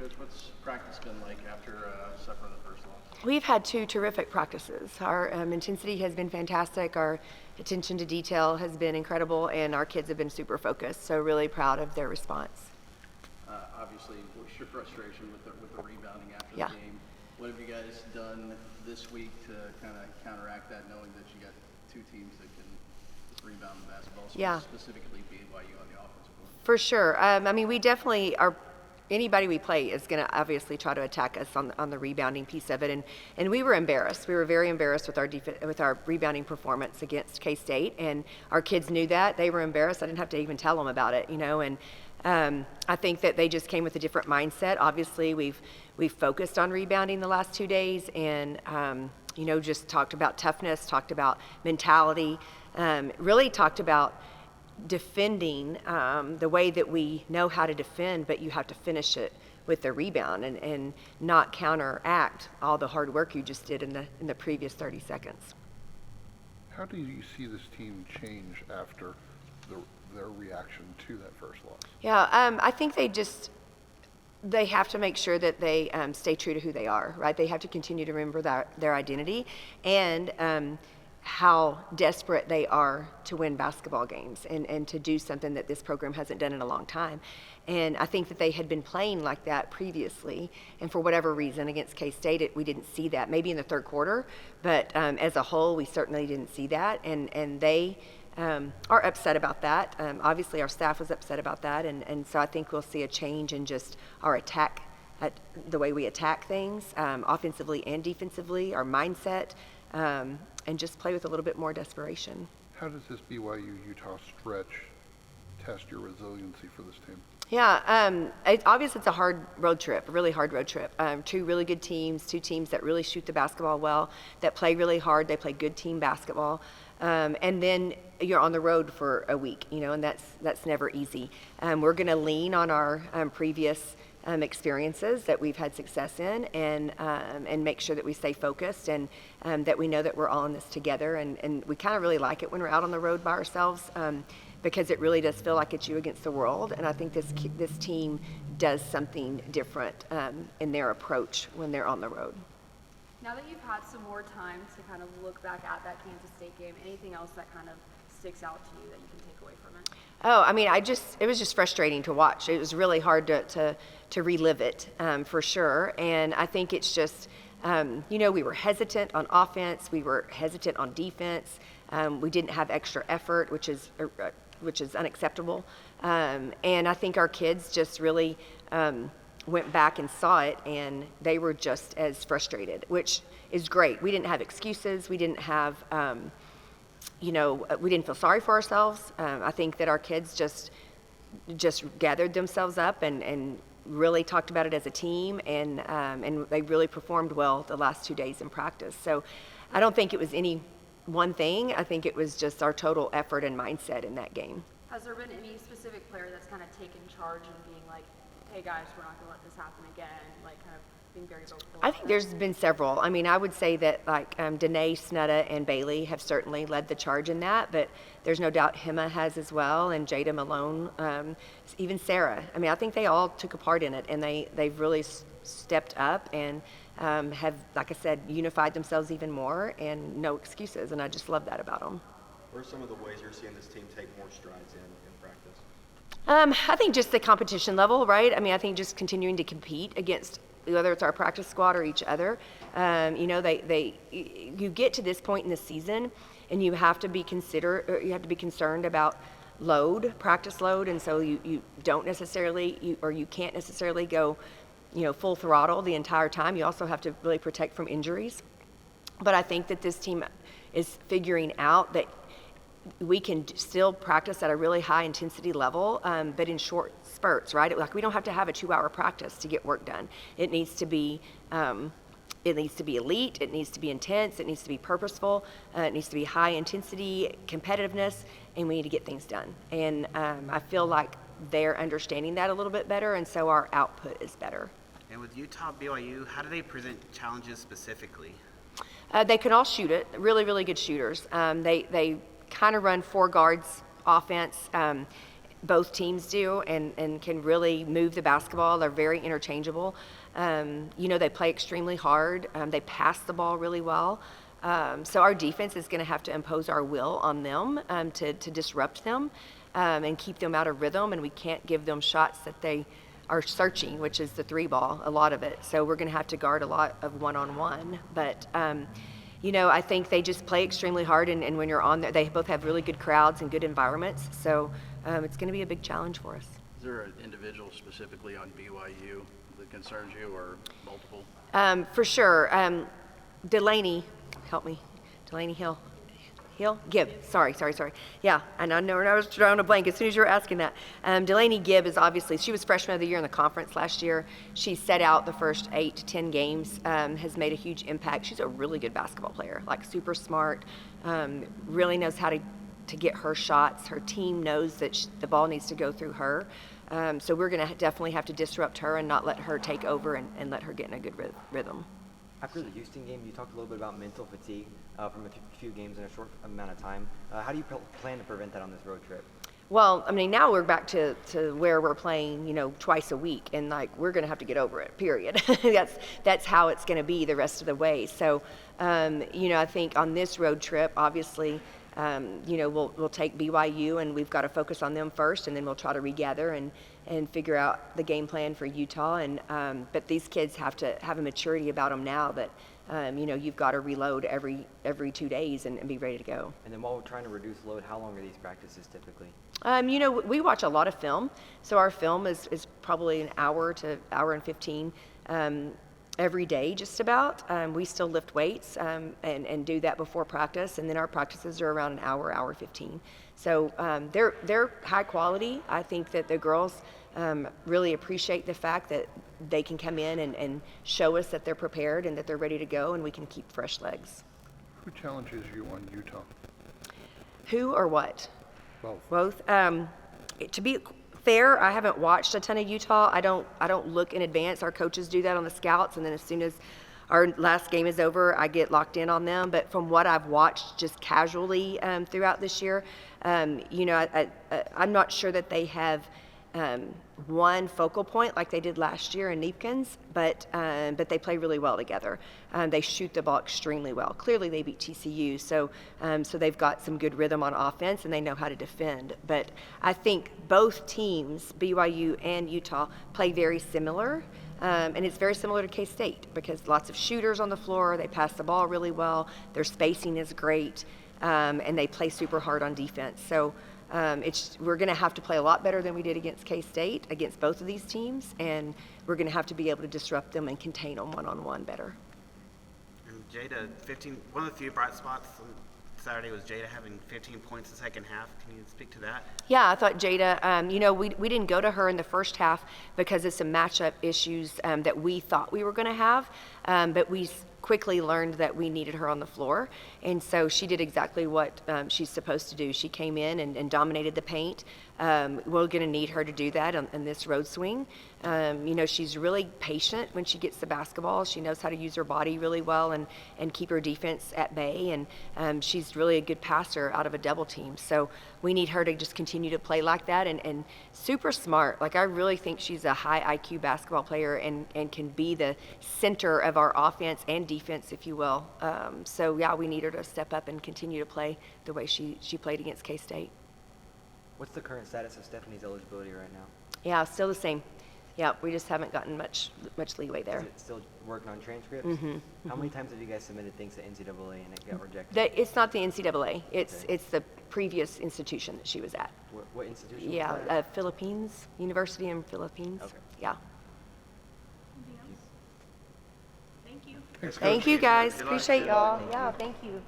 Coach, what's practice been like after suffering the first loss? We've had 2 terrific practices. Our intensity has been fantastic. Our attention to detail has been incredible, and our kids have been super focused. So really proud of their response. Obviously, what's your frustration with the rebounding after Yeah. the game? What have you guys done this week to kind of counteract that, knowing that you got 2 teams that can rebound the basketball, specifically BYU on the offensive board? For sure. We definitely are. Anybody we play is going to obviously try to attack us on the rebounding piece of it, and we were embarrassed. We were very embarrassed with our rebounding performance against K-State, and our kids knew that. They were embarrassed. I didn't have to even tell them about it, and I think that they just came with a different mindset. Obviously, we've focused on rebounding the last 2 days, and just talked about toughness, talked about mentality, really talked about defending the way that we know how to defend, but you have to finish it with the rebound and not counteract all the hard work you just did in the previous 30 seconds. How do you see this team change after their reaction to that first loss? Yeah, I think they have to make sure that they stay true to who they are, right? They have to continue to remember their identity and how desperate they are to win basketball games and to do something that this program hasn't done in a long time. And I think that they had been playing like that previously, and for whatever reason against K-State, we didn't see that, maybe in the third quarter, but as a whole, we certainly didn't see that, and they are upset about that. Obviously, our staff was upset about that, and so I think we'll see a change in just our attack, the way we attack things, offensively and defensively, our mindset, and just play with a little bit more desperation. How does this BYU-Utah stretch test your resiliency for this team? Yeah, obviously it's a hard road trip, a really hard road trip. 2 really good teams, 2 teams that really shoot the basketball well, that play really hard, they play good team basketball. And then you're on the road for a week, and that's never easy. We're going to lean on our previous experiences that we've had success in, and make sure that we stay focused and that we know that we're all in this together. And we kind of really like it when we're out on the road by ourselves, because it really does feel like it's you against the world. And I think this team does something different in their approach when they're on the road. Now that you've had some more time to kind of look back at that Kansas State game, anything else that kind of sticks out to you that you can take away from it? It was just frustrating to watch. It was really hard to relive it, for sure. And I think it's just, we were hesitant on offense. We were hesitant on defense. We didn't have extra effort, which is unacceptable. And I think our kids just really went back and saw it, and they were just as frustrated, which is great. We didn't have excuses. We didn't have, we didn't feel sorry for ourselves. I think that our kids just gathered themselves up and really talked about it as a team, and they really performed well the last 2 days in practice. So I don't think it was any one thing. I think it was just our total effort and mindset in that game. Has there been any specific player that's kind of taken charge and being like, hey guys, we're not going to let this happen again, like kind of being very vocal? I think there's been several. I would say that Danae, Snutta, and Bailey have certainly led the charge in that, but there's no doubt Hema has as well, and Jada Malone, even Sarah. I think they all took a part in it, and they've really stepped up and have, like I said, unified themselves even more, and no excuses, and I just love that about them. What are some of the ways you're seeing this team take more strides in practice? I think just the competition level, right? I think just continuing to compete against, whether it's our practice squad or each other. You get to this point in the season, and you have to be concerned about practice load, and so you don't necessarily, you can't necessarily go, full throttle the entire time. You also have to really protect from injuries. But I think that this team is figuring out that we can still practice at a really high intensity level, but in short spurts, right? We don't have to have a 2-hour practice to get work done. It needs to be elite, it needs to be intense, it needs to be purposeful, it needs to be high intensity, competitiveness, and we need to get things done. And I feel like they're understanding that a little bit better, and so our output is better. And with Utah, BYU, how do they present challenges specifically? They can all shoot it, really, really good shooters. They kind of run 4 guards offense, both teams do and can really move the basketball. They're very interchangeable. They play extremely hard. They pass the ball really well. So our defense is going to have to impose our will on them to disrupt them and keep them out of rhythm. And we can't give them shots that they are searching, which is the three ball, a lot of it. So we're going to have to guard a lot of one-on-one. But, I think they just play extremely hard. And when you're on there, they both have really good crowds and good environments. So it's going to be a big challenge for us. Is there an individual specifically on BYU that concerns you, or multiple? For sure. Delaney, help me. Delaney Gibb. Sorry. Yeah, and I know I was drawing a blank as soon as you were asking that. Delaney Gibb is obviously, she was freshman of the year in the conference last year. She set out the first 8 to 10 games, has made a huge impact. She's a really good basketball player, like super smart, really knows how to get her shots. Her team knows that the ball needs to go through her. So we're going to definitely have to disrupt her and not let her take over and let her get in a good rhythm. After the Houston game, you talked a little bit about mental fatigue from a few games in a short amount of time. How do you plan to prevent that on this road trip? Well, I mean, now we're back to where we're playing, twice a week, and we're going to have to get over it. Period. that's how it's going to be the rest of the way. So, I think on this road trip, obviously, we'll take BYU, and we've got to focus on them first, and then we'll try to regather and figure out the game plan for Utah. And but these kids have to have a maturity about them now that you've got to reload every 2 days and be ready to go. And then while we're trying to reduce load, how long are these practices typically? We watch a lot of film, so our film is probably an hour to hour and 15 every day, just about. We still lift weights and do that before practice, and then our practices are around an hour 15. So they're high quality. I think that the girls really appreciate the fact that they can come in and show us that they're prepared and that they're ready to go, and we can keep fresh legs. Who challenges you on Utah? Who or what? Both. To be fair, I haven't watched a ton of Utah. I don't look in advance. Our coaches do that on the scouts, and then as soon as our last game is over, I get locked in on them. But from what I've watched just casually throughout this year, I'm not sure that they have one focal point like they did last year in Neepkins, but they play really well together. They shoot the ball extremely well. Clearly they beat TCU, so they've got some good rhythm on offense and they know how to defend. But I think both teams, BYU and Utah, play very similar. And it's very similar to K-State because lots of shooters on the floor, they pass the ball really well, their spacing is great, and they play super hard on defense. So we're going to have to play a lot better than we did against K-State, against both of these teams, and we're going to have to be able to disrupt them and contain them one-on-one better. And Jada, one of the few bright spots on Saturday was Jada having 15 points in the second half. Can you speak to that? Yeah, I thought Jada, we didn't go to her in the first half because of some matchup issues that we thought we were going to have, but we quickly learned that we needed her on the floor, and so she did exactly what she's supposed to do. She came in and dominated the paint. We're going to need her to do that on this road swing. She's really patient when she gets the basketball. She knows how to use her body really well and keep her defense at bay, and she's really a good passer out of a double team. So we need her to just continue to play like that and super smart. Like, I really think she's a high IQ basketball player and can be the center of our offense and defense, if you will. So yeah, we need her to step up and continue to play the way she played against K-State. What's the current status of Stephanie's eligibility right now? Yeah, still the same. Yeah, we just haven't gotten much leeway there. Is it still working on transcripts? How many times have you guys submitted things to NCAA and it got rejected? It's not the NCAA. It's the previous institution that she was at. What institution? was Yeah, that? Philippines, University in Philippines. Okay. Yeah. Thank you. Thanks, Thank Coach. you, guys. Good luck. Appreciate Good y'all. Thank Yeah, you. thank you.